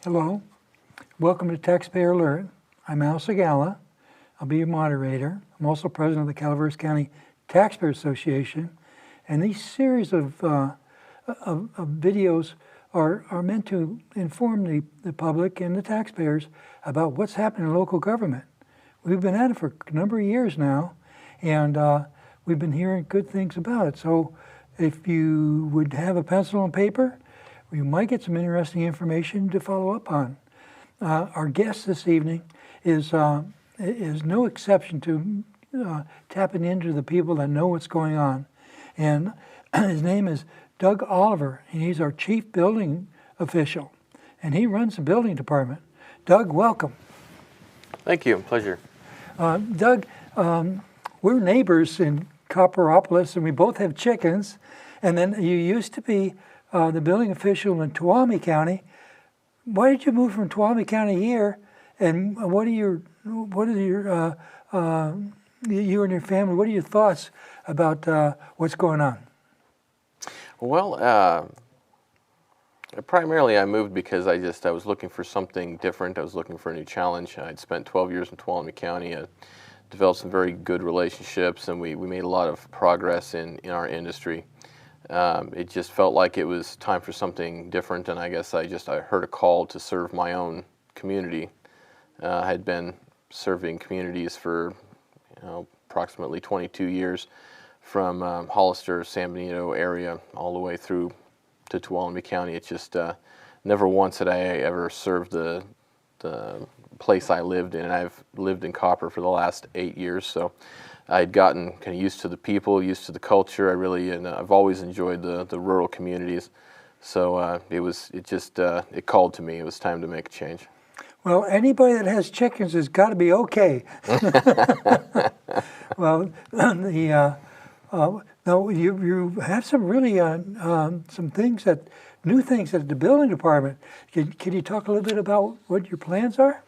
Hello. Welcome to Taxpayer Alert. I'm Al Segala. I'll be your moderator. I'm also president of the Calaveras County Taxpayer Association. And these series of videos are meant to inform the public and the taxpayers about what's happening in local government. We've been at it for a number of years now, and we've been hearing good things about it. So if you would have a pencil and paper, you might get some interesting information to follow up on. Our guest this evening is no exception to tapping into the people that know what's going on. And his name is Doug Oliver, and he's our chief building official. And he runs the building department. Doug, welcome. Thank you. Pleasure. Doug, we're neighbors in Copperopolis, and we both have chickens. And then you used to be the building official in Tuolumne County. Why did you move from Tuolumne County here? And what are your you and your family? What are your thoughts about what's going on? Well, primarily I moved because I was looking for something different. I was looking for a new challenge. I'd spent 12 years in Tuolumne County. I developed some very good relationships, and we made a lot of progress in our industry. It just felt like it was time for something different, and I guess I heard a call to serve my own community. I had been serving communities for approximately 22 years, from Hollister, San Benito area, all the way through to Tuolumne County. It just never once had I ever served the place I lived in, and I've lived in Copper for the last 8 years, so I'd gotten kind of used to the people, used to the culture. And I've always enjoyed the rural communities. So it called to me. It was time to make a change. Well, anybody that has chickens has got to be okay. Well, no, you have some really some things new things at the building department. Can you talk a little bit about what your plans are?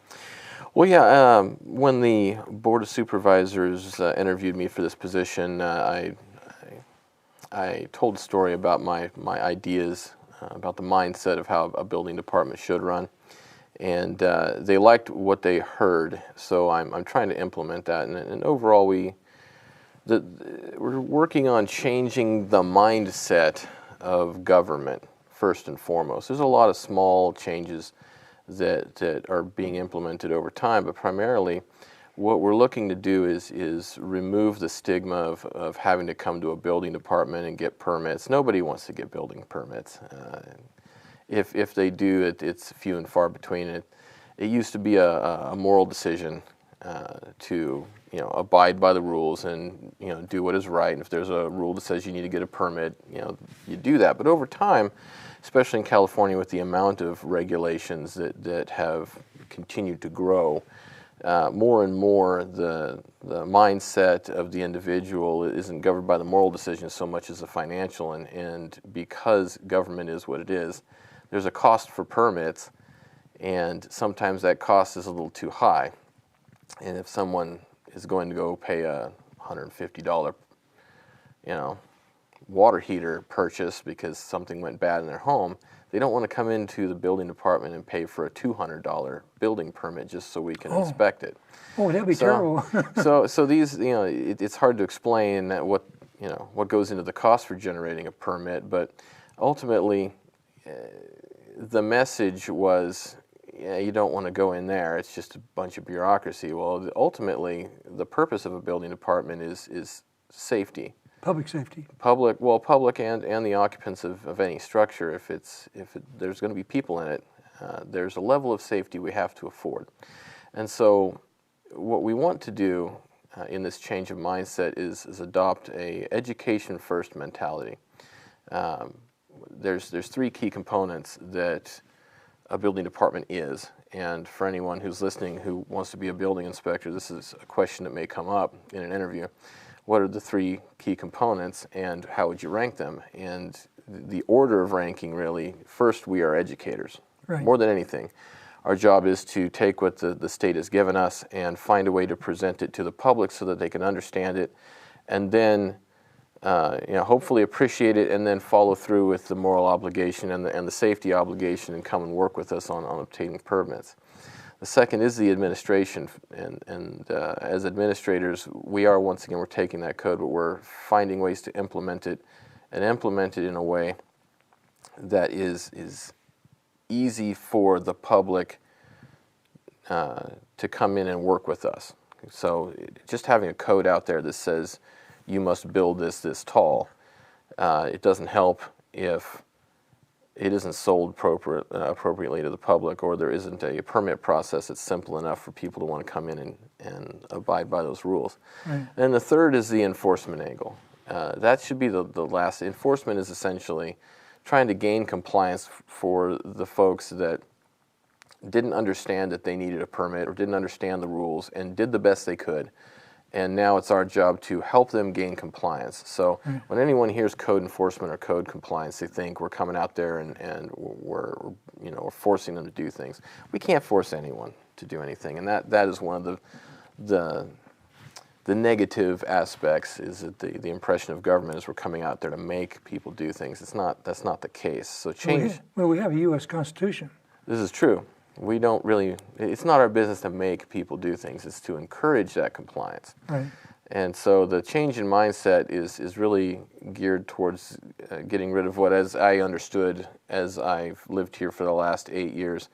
Well, yeah. When the Board of Supervisors interviewed me for this position, I told a story about my ideas, about the mindset of how a building department should run, and they liked what they heard. So I'm trying to implement that, and overall we're working on changing the mindset of government first and foremost. There's a lot of small changes that are being implemented over time, but primarily what we're looking to do is remove the stigma of having to come to a building department and get permits. Nobody wants to get building permits. If they do, it's few and far between. It used to be a moral decision to abide by the rules and do what is right. And if there's a rule that says you need to get a permit, you do that. But over time, especially in California, with the amount of regulations that have continued to grow, more and more the mindset of the individual isn't governed by the moral decision so much as the financial. And because government is what it is, there's a cost for permits, and sometimes that cost is a little too high. And if someone is going to go pay a $150, water heater purchase because something went bad in their home, they don't want to come into the building department and pay for a $200 building permit just so we can inspect it. Oh, that'd be terrible. so these, it's hard to explain what goes into the cost for generating a permit, but ultimately the message was, you don't want to go in there. It's just a bunch of bureaucracy. Well, ultimately, the purpose of a building department is safety. Public safety. Public and the occupants of any structure. If there's going to be people in it, there's a level of safety we have to afford. And so what we want to do in this change of mindset is adopt a education first mentality. There's three key components that a building department is, and for anyone who's listening who wants to be a building inspector, this is a question that may come up in an interview. What are the three key components, and how would you rank them? And the order of ranking, really, first, we are educators. Right. More than anything. Our job is to take what the state has given us and find a way to present it to the public so that they can understand it, and then hopefully appreciate it and then follow through with the moral obligation and the safety obligation and come and work with us on obtaining permits. The second is the administration, and as administrators, we are, once again, we're taking that code, but we're finding ways to implement it, and implement it in a way that is easy for the public to come in and work with us. So just having a code out there that says you must build this tall, it doesn't help if it isn't sold appropriately to the public, or there isn't a permit process that's simple enough for people to want to come in and abide by those rules. Right. And the third is the enforcement angle. That should be the last. Enforcement is essentially trying to gain compliance for the folks that didn't understand that they needed a permit or didn't understand the rules and did the best they could. And now it's our job to help them gain compliance. So when anyone hears code enforcement or code compliance, they think we're coming out there and we're forcing them to do things. We can't force anyone to do anything, and that is one of the negative aspects, is that the impression of government is we're coming out there to make people do things. That's not the case. So change. Well, we have a U.S. Constitution. This is true. We don't really, it's not our business to make people do things, it's to encourage that compliance. Right. And so the change in mindset is really geared towards getting rid of what, as I understood, as I've lived here for the last 8 years,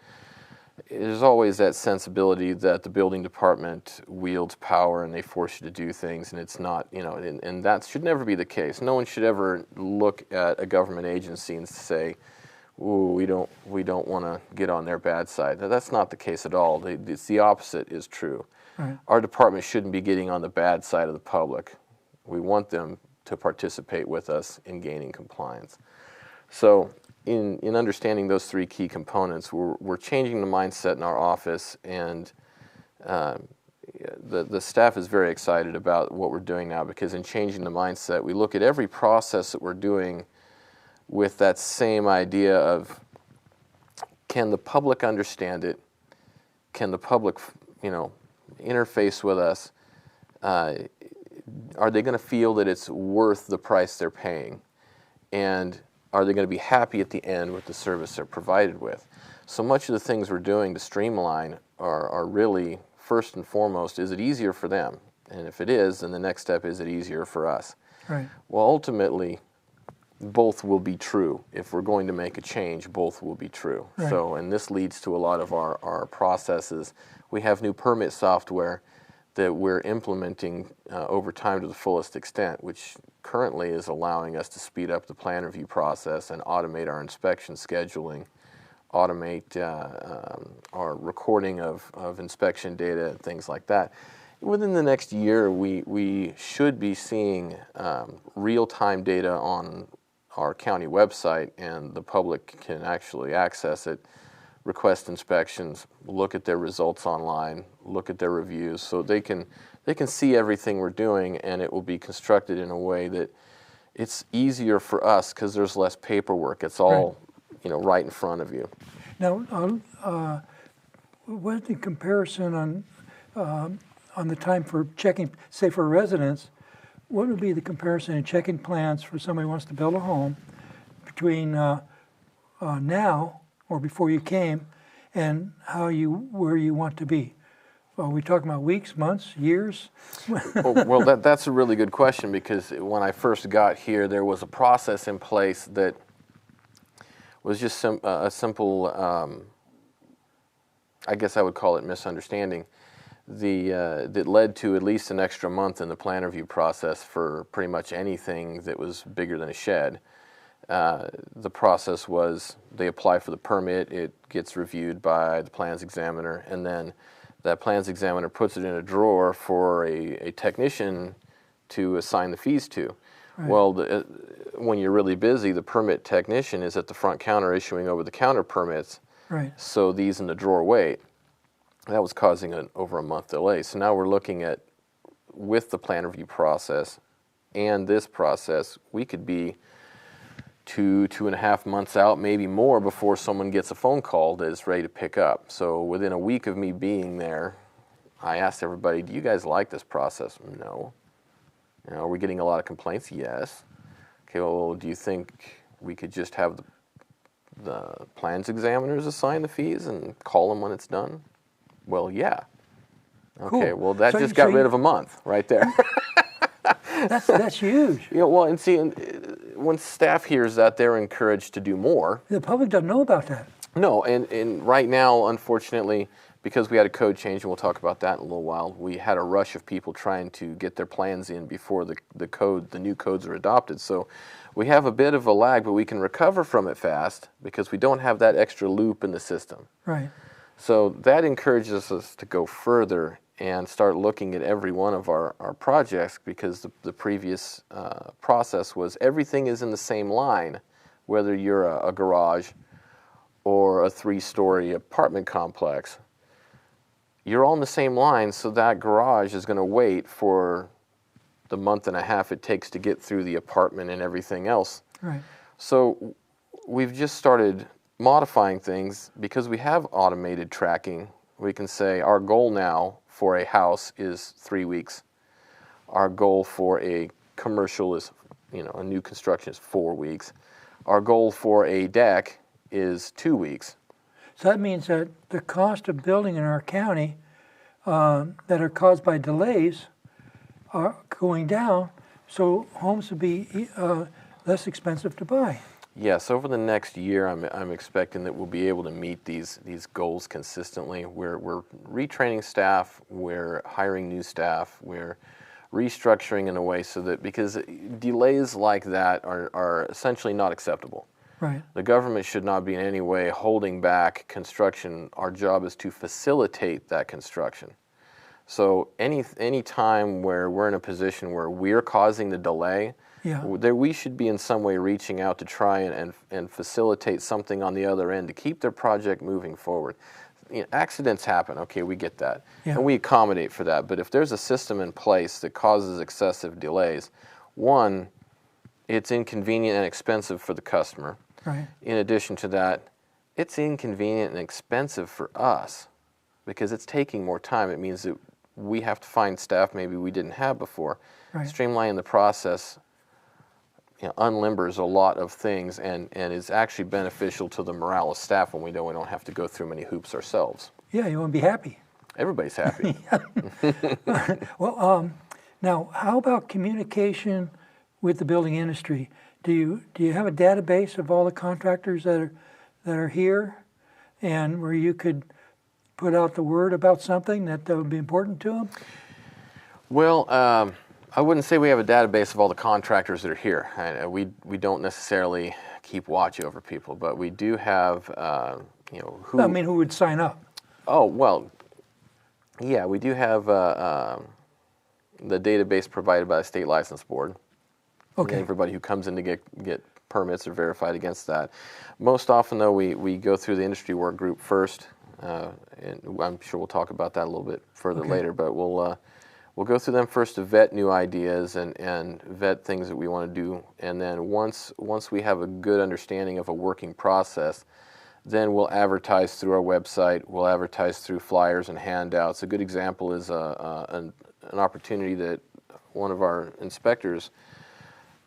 there's always that sensibility that the building department wields power and they force you to do things, and it's not, and that should never be the case. No one should ever look at a government agency and say, ooh, we don't want to get on their bad side. Now, that's not the case at all. It's the opposite is true. Right. Our department shouldn't be getting on the bad side of the public. We want them to participate with us in gaining compliance. So in understanding those three key components, we're changing the mindset in our office, and the staff is very excited about what we're doing now, because in changing the mindset, we look at every process that we're doing with that same idea of, can the public understand it? Can the public, interface with us? Are they going to feel that it's worth the price they're paying? And are they going to be happy at the end with the service they're provided with? So much of the things we're doing to streamline are really, first and foremost, is it easier for them? And if it is, then the next step is it easier for us? Right. Well, ultimately, both will be true. If we're going to make a change, both will be true. Right. So, and this leads to a lot of our processes. We have new permit software that we're implementing over time to the fullest extent, which currently is allowing us to speed up the plan review process and automate our inspection scheduling, automate our recording of inspection data and things like that. Within the next year, we should be seeing real-time data on our county website, and the public can actually access it, request inspections, look at their results online, look at their reviews, so they can see everything we're doing, and it will be constructed in a way that it's easier for us because there's less paperwork. It's all right in front of you. Now, what's the comparison on the time for checking, say for residents? What would be the comparison in checking plans for somebody who wants to build a home between now or before you came and where you want to be? Are we talking about weeks, months, years? Well, that's a really good question, because when I first got here, there was a process in place that was just a simple, I guess I would call it misunderstanding, that led to at least an extra month in the plan review process for pretty much anything that was bigger than a shed. The process was they apply for the permit, it gets reviewed by the plans examiner, and then that plans examiner puts it in a drawer for a technician to assign the fees to. Right. Well, when you're really busy, the permit technician is at the front counter issuing over-the-counter permits, right. So these in the drawer wait. That was causing over a month delay. So now we're looking at, with the plan review process and this process, we could be 2.5 months out, maybe more, before someone gets a phone call that is ready to pick up. So within a week of me being there, I asked everybody, do you guys like this process? No. You know, are we getting a lot of complaints? Yes. Okay, well, do you think we could just have the plans examiners assign the fees and call them when it's done? Well, yeah. Okay, Cool. well, that So- just so got rid you- of a month right there. That's huge. Yeah, well, and see, when staff hears that, they're encouraged to do more. The public doesn't know about that. No, and right now, unfortunately, because we had a code change, and we'll talk about that in a little while, we had a rush of people trying to get their plans in before the new codes are adopted. So we have a bit of a lag, but we can recover from it fast because we don't have that extra loop in the system. Right. So that encourages us to go further and start looking at every one of our projects, because the previous process was everything is in the same line, whether you're a garage or a 3-story apartment complex. You're all in the same line, so that garage is going to wait for the month and a half it takes to get through the apartment and everything else. Right. So we've just started modifying things because we have automated tracking. We can say our goal now for a house is 3 weeks. Our goal for a commercial is, a new construction is 4 weeks. Our goal for a deck is 2 weeks. So that means that the cost of building in our county that are caused by delays are going down, so homes will be less expensive to buy. Yes, over the next year, I'm expecting that we'll be able to meet these goals consistently. We're retraining staff, we're hiring new staff, we're restructuring in a way so that, because delays like that are essentially not acceptable. Right. The government should not be in any way holding back construction. Our job is to facilitate that construction. So any time where we're in a position where we're causing the delay, we should be in some way reaching out to try and facilitate something on the other end to keep their project moving forward. Accidents happen, okay, we get that, and we accommodate for that. But if there's a system in place that causes excessive delays, one, it's inconvenient and expensive for the customer. Right. In addition to that, it's inconvenient and expensive for us because it's taking more time. It means that we have to find staff maybe we didn't have before. Right. Streamlining the process unlimbers a lot of things and is actually beneficial to the morale of staff when we know we don't have to go through many hoops ourselves. Yeah, you want to be happy. Everybody's happy. Well, now, how about communication with the building industry? Do you have a database of all the contractors that are here, and where you could put out the word about something that would be important to them? Well, I wouldn't say we have a database of all the contractors that are here. We don't necessarily keep watch over people, but we do have, who... I mean, who would sign up? Oh, well, yeah, we do have the database provided by the State License Board. Okay. And everybody who comes in to get permits are verified against that. Most often, though, we go through the industry work group first, and I'm sure we'll talk about that a little bit further later, but we'll go through them first to vet new ideas and vet things that we want to do. And then once we have a good understanding of a working process, then we'll advertise through our website. We'll advertise through flyers and handouts. A good example is an opportunity that one of our inspectors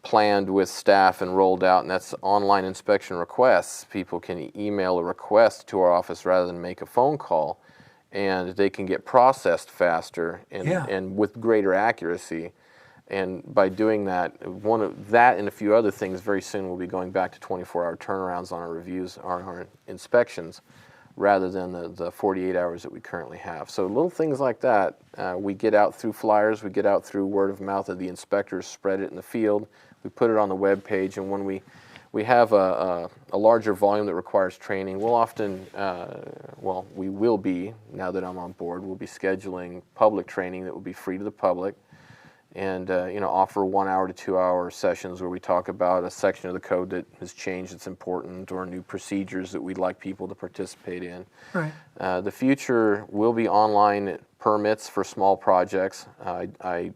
planned with staff and rolled out, and that's online inspection requests. People can email a request to our office rather than make a phone call, and they can get processed faster and with greater accuracy. And by doing that, one of that and a few other things, very soon we'll be going back to 24-hour turnarounds on our reviews, our inspections, rather than the 48 hours that we currently have. So little things like that, we get out through flyers, we get out through word of mouth of the inspectors, spread it in the field, we put it on the web page, and when we have a larger volume that requires training, we'll often, we will be, now that I'm on board, we'll be scheduling public training that will be free to the public, and offer 1 hour to 2 hour sessions where we talk about a section of the code that has changed that's important, or new procedures that we'd like people to participate in. Right. The future will be online permits for small projects. I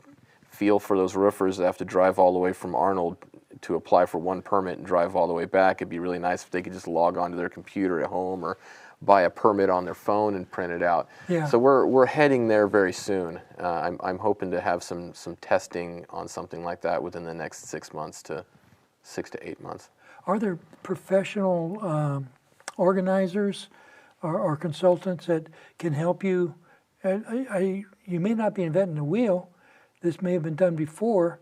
feel for those roofers that have to drive all the way from Arnold to apply for one permit and drive all the way back. It'd be really nice if they could just log onto their computer at home or buy a permit on their phone and print it out. Yeah. So we're heading there very soon. I'm hoping to have some testing on something like that within the next 6 months to 6 to 8 months. Are there professional organizers or consultants that can help you? You may not be inventing the wheel. This may have been done before.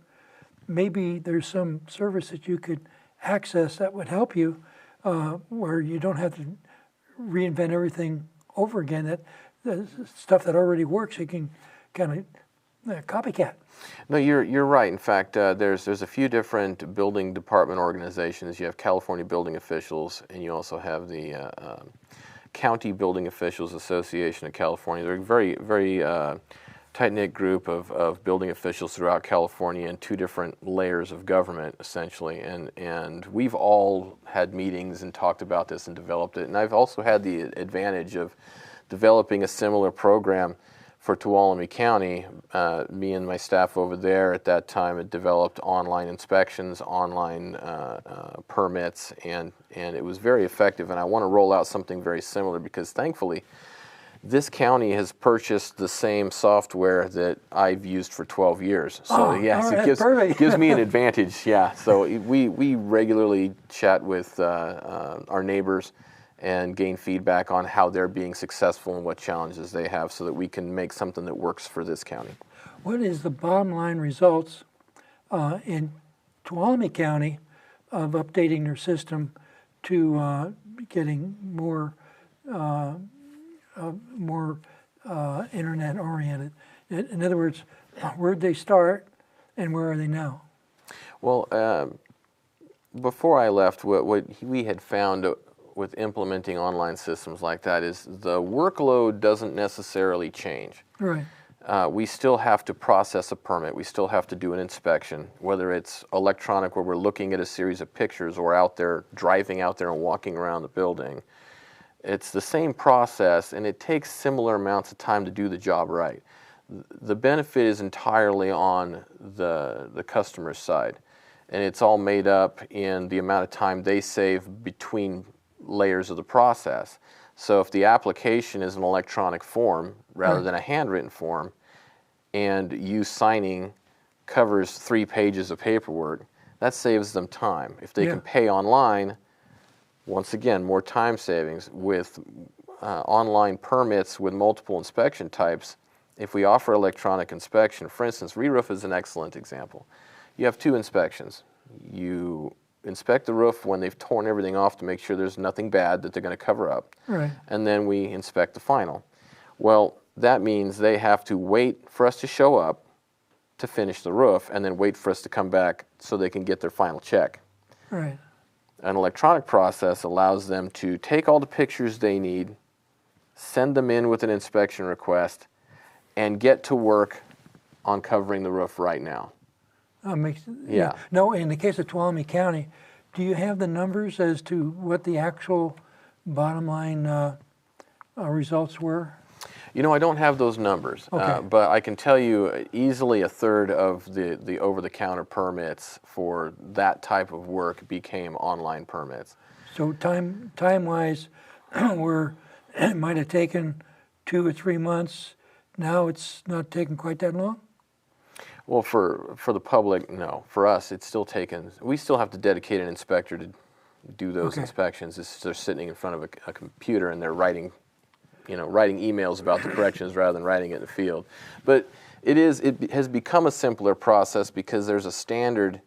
Maybe there's some service that you could access that would help you, where you don't have to reinvent everything over again. That stuff that already works, you can kind of copycat. No, you're right. In fact, there's a few different building department organizations. You have California Building Officials, and you also have the County Building Officials Association of California. They're a very tight-knit group of building officials throughout California in two different layers of government, essentially. And we've all had meetings and talked about this and developed it. And I've also had the advantage of developing a similar program for Tuolumne County. Me and my staff over there at that time had developed online inspections, online permits, and it was very effective. And I want to roll out something very similar because thankfully this county has purchased the same software that I've used for 12 years. So yes, it gives me an advantage. Yeah. So we regularly chat with our neighbors and gain feedback on how they're being successful and what challenges they have so that we can make something that works for this county. What is the bottom line results in Tuolumne County of updating their system to getting more internet oriented? In other words, where'd they start and where are they now? Well, before I left, what we had found with implementing online systems like that is the workload doesn't necessarily change. Right. We still have to process a permit. We still have to do an inspection, whether it's electronic where we're looking at a series of pictures or out there, driving out there and walking around the building. It's the same process, and it takes similar amounts of time to do the job right. The benefit is entirely on the customer's side, and it's all made up in the amount of time they save between layers of the process. So if the application is an electronic form rather than a handwritten form, and you signing covers 3 pages of paperwork, that saves them time. If they can pay online, once again, more time savings. With online permits with multiple inspection types, if we offer electronic inspection, for instance, re-roof is an excellent example. You have 2 inspections. You inspect the roof when they've torn everything off to make sure there's nothing bad that they're going to cover up. Right. And then we inspect the final. Well, that means they have to wait for us to show up to finish the roof and then wait for us to come back so they can get their final check. Right. An electronic process allows them to take all the pictures they need, send them in with an inspection request, and get to work on covering the roof right now. Yeah. No, in the case of Tuolumne County, do you have the numbers as to what the actual bottom line results were? You know, I don't have those numbers, but I can tell you easily a third of the over-the-counter permits for that type of work became online permits. So time-wise, where it might have taken 2 or 3 months, now it's not taking quite that long? Well, for the public, no. For us, it's still taken. We still have to dedicate an inspector to do those inspections. They're sitting in front of a computer and they're writing emails about the corrections rather than writing it in the field. But it has become a simpler process because there's a standard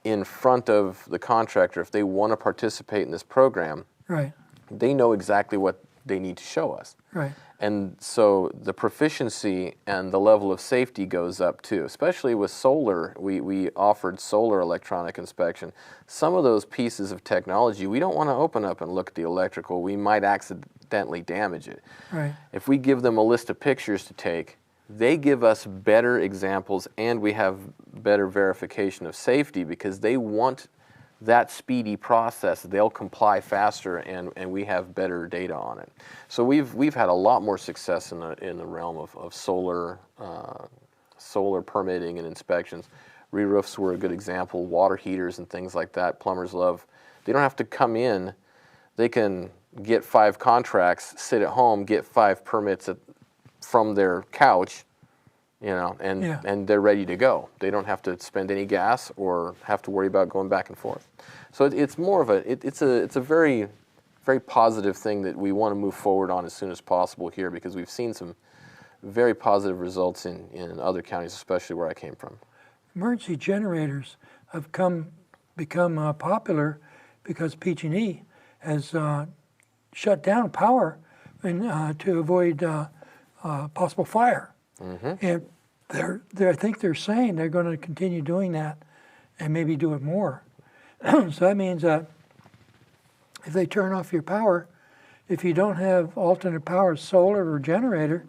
in front of the contractor. If they want to participate in this program, right, they know exactly what they need to show us. Right. And so the proficiency and the level of safety goes up too, especially with solar. We offered solar electronic inspection. Some of those pieces of technology, we don't want to open up and look at the electrical. We might accidentally damage it. Right. If we give them a list of pictures to take, they give us better examples and we have better verification of safety because they want that speedy process. They'll comply faster, and we have better data on it. So we've had a lot more success in the realm of solar permitting and inspections. Re-roofs were a good example. Water heaters and things like that. Plumbers love. They don't have to come in. They can get 5 contracts, sit at home, get 5 permits from their couch, and they're ready to go. They don't have to spend any gas or have to worry about going back and forth. So it's more of it's a very, very positive thing that we want to move forward on as soon as possible here, because we've seen some very positive results in other counties, especially where I came from. Emergency generators have become popular because PG&E has shut down power to avoid possible fire. Mm-hmm. And I think they're saying they're going to continue doing that and maybe do it more. So that means that if they turn off your power, if you don't have alternate power, solar or generator,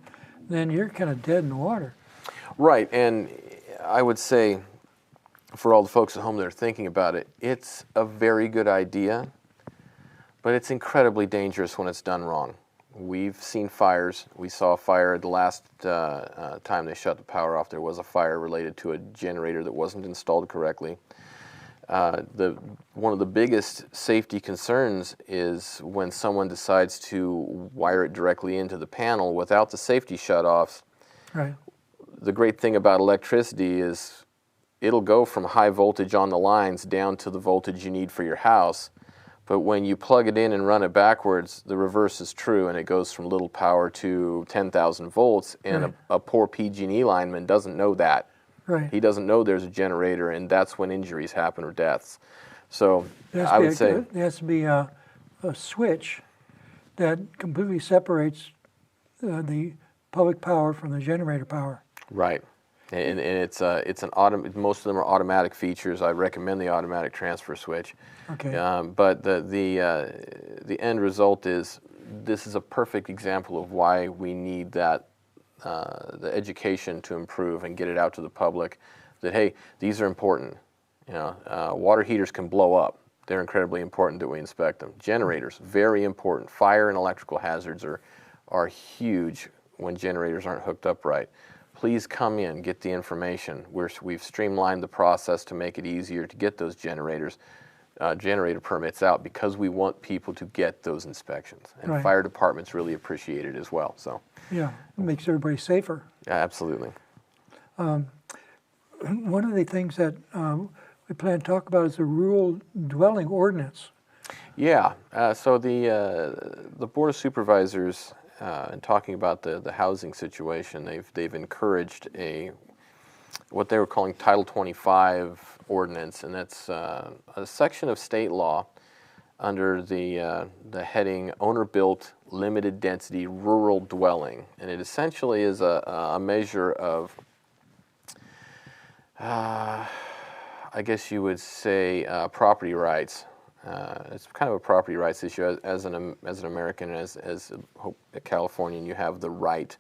then you're kind of dead in the water. Right, and I would say for all the folks at home that are thinking about it, it's a very good idea, but it's incredibly dangerous when it's done wrong. We've seen fires. We saw a fire the last time they shut the power off. There was a fire related to a generator that wasn't installed correctly. One of the biggest safety concerns is when someone decides to wire it directly into the panel without the safety shutoffs. Right. The great thing about electricity is it'll go from high voltage on the lines down to the voltage you need for your house. But when you plug it in and run it backwards, the reverse is true, and it goes from little power to 10,000 volts, and right. a poor PG&E lineman doesn't know that. Right. He doesn't know there's a generator, and that's when injuries happen or deaths. So I would say there has to be a switch that completely separates the public power from the generator power. Right. And it's most of them are automatic features. I recommend the automatic transfer switch. Okay. But the end result is this is a perfect example of why we need that the education to improve and get it out to the public. That hey, these are important. Water heaters can blow up. They're incredibly important that we inspect them. Generators, very important. Fire and electrical hazards are huge when generators aren't hooked up right. Please come in, get the information. We've streamlined the process to make it easier to get those generator permits out, because we want people to get those inspections. And right. Fire departments really appreciate it as well. So yeah, it makes everybody safer. Absolutely. One of the things that we plan to talk about is the rural dwelling ordinance. Yeah, so the Board of Supervisors, in talking about the housing situation, they've encouraged what they were calling Title 25 ordinance, and that's a section of state law under the heading Owner-Built Limited Density Rural Dwelling, and it essentially is a measure of, I guess you would say, property rights. It's kind of a property rights issue. As an American, as a Californian, you have the right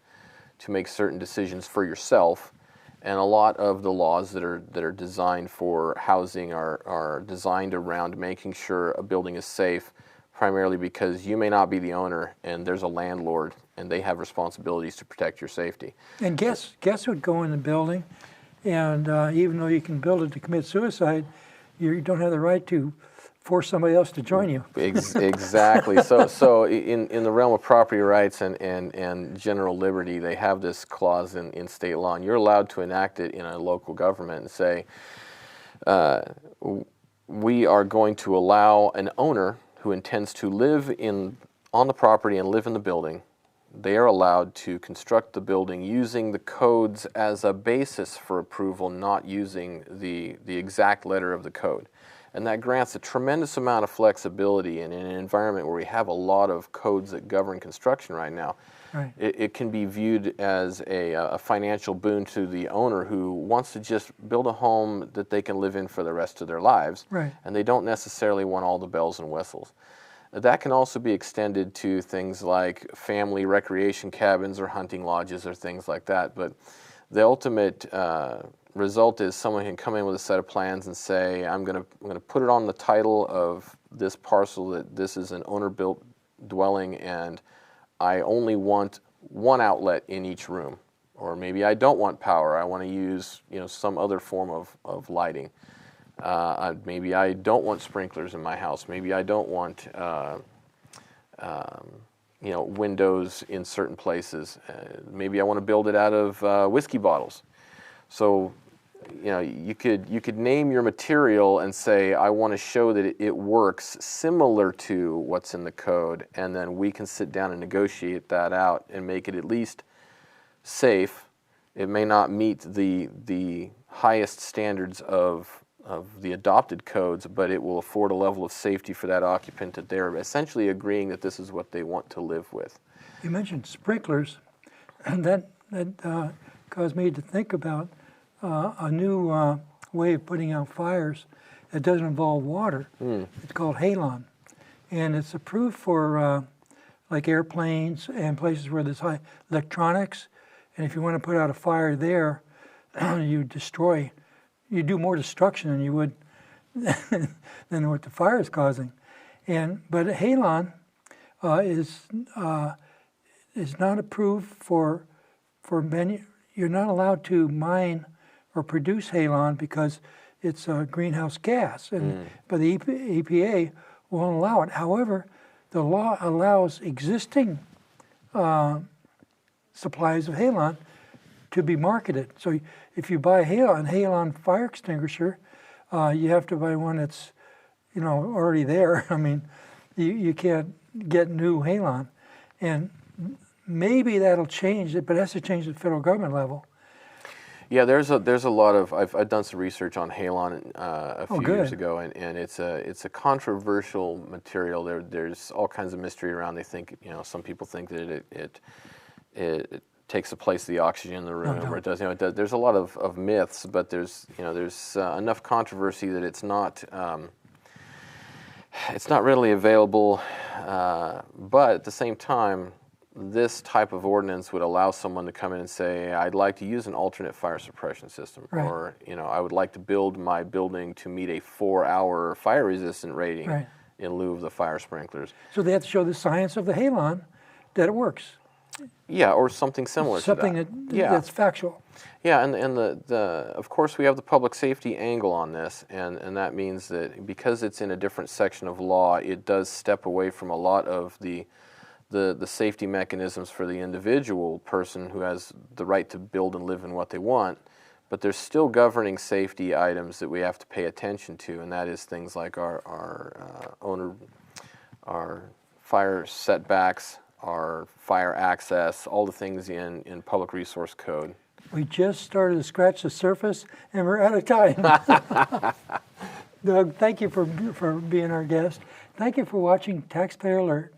to make certain decisions for yourself, and a lot of the laws that are designed for housing are designed around making sure a building is safe, primarily because you may not be the owner, and there's a landlord, and they have responsibilities to protect your safety. And guess would go in the building, and even though you can build it to commit suicide, you don't have the right to force somebody else to join you. Exactly. So in the realm of property rights and general liberty, they have this clause in state law, and you're allowed to enact it in a local government and say, we are going to allow an owner who intends to live on the property and live in the building. They are allowed to construct the building using the codes as a basis for approval, not using the exact letter of the code. And that grants a tremendous amount of flexibility, and in an environment where we have a lot of codes that govern construction right now, right. It can be viewed as a financial boon to the owner who wants to just build a home that they can live in for the rest of their lives, right. and they don't necessarily want all the bells and whistles. That can also be extended to things like family recreation cabins or hunting lodges or things like that, but the ultimate result is someone can come in with a set of plans and say, I'm going to put it on the title of this parcel that this is an owner-built dwelling, and I only want one outlet in each room. Or maybe I don't want power. I want to use some other form of lighting. Maybe I don't want sprinklers in my house. Maybe I don't want windows in certain places. Maybe I want to build it out of whiskey bottles. So, you could name your material and say, I want to show that it works similar to what's in the code, and then we can sit down and negotiate that out and make it at least safe. It may not meet the highest standards of the adopted codes, but it will afford a level of safety for that occupant that they're essentially agreeing that this is what they want to live with. You mentioned sprinklers, and that caused me to think about a new way of putting out fires that doesn't involve water. It's called halon, and it's approved for like airplanes and places where there's high electronics. And if you want to put out a fire there, you do more destruction than you would than what the fire is causing. But halon is not approved for many. You're not allowed to mine or produce halon because it's a greenhouse gas, but the EPA won't allow it. However, the law allows existing supplies of halon to be marketed. So if you buy halon fire extinguisher, you have to buy one that's already there. I mean, you can't get new halon, and maybe that'll change it, but it has to change at the federal government level. Yeah, there's a lot of I've done some research on halon a few years ago, and it's a controversial material. There's all kinds of mystery around. They think some people think that it takes the place of the oxygen in the room, or it does. There's a lot of myths, but there's enough controversy that it's not readily available. But at the same time, this type of ordinance would allow someone to come in and say, I'd like to use an alternate fire suppression system, or I would like to build my building to meet a 4-hour fire resistant rating in lieu of the fire sprinklers. So they have to show the science of the halon that it works. Yeah, or something similar to that. Something that's factual. Yeah, and of course we have the public safety angle on this, and that means that because it's in a different section of law, it does step away from a lot of the safety mechanisms for the individual person who has the right to build and live in what they want, but there's still governing safety items that we have to pay attention to, and that is things like our fire setbacks, our fire access, all the things in public resource code. We just started to scratch the surface, and we're out of time. Doug, thank you for being our guest. Thank you for watching Taxpayer Alert.